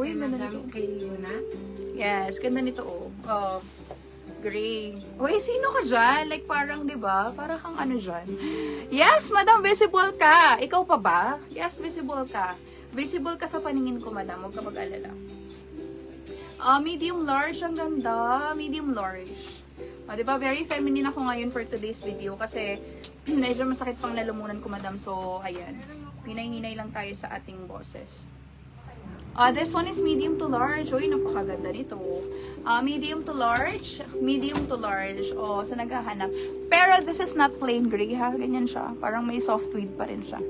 Uy, ganda Madam nito. kay Luna. Yes, ganda nito oh. Oh, gray. Uy, sino ka dyan? Like parang, di ba? Parang kang ano dyan. Yes, madam, visible ka. Ikaw pa ba? Yes, visible ka. Visible ka sa paningin ko, madam. Huwag ka mag-alala. Medium large, ang ganda. Medium large. Di ba? Very feminine ako ngayon for today's video kasi medyo masakit pang lalamunan ko, madam. So, ayan. Hinay-hinay lang tayo sa ating boses. This one is medium to large. Uy, napakaganda nito. Medium to large. Medium to large. Sa naghahanap. Pero this is not plain gray, ha? Ganyan siya. Parang may soft tweed pa rin siya.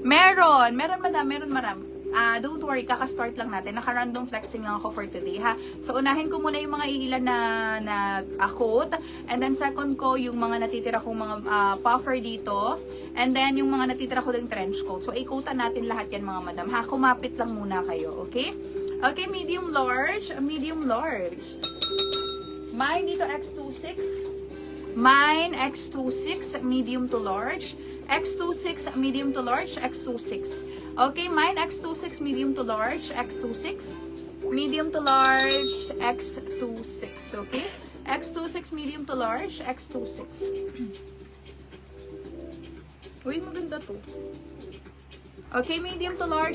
Meron, madam. Don't worry, kaka-start lang natin. Naka-random flexing lang ako for today, ha? So, unahin ko muna yung mga iilan na quote. And then, second ko, yung mga natitira kong mga puffer dito. And then, yung mga natitira ko ng trench coat. So, i-quotean natin lahat yan, mga madam, ha? Kumapit lang muna kayo, okay? Okay, medium large. Medium large. Mine dito, X26. Mine, X26, medium to large. X26, medium to large, X26. Okay, mine X26, medium to large, X26. Medium to large, X26. Okay? X26, medium to large, X26. Uy, maganda to. Okay, medium to large.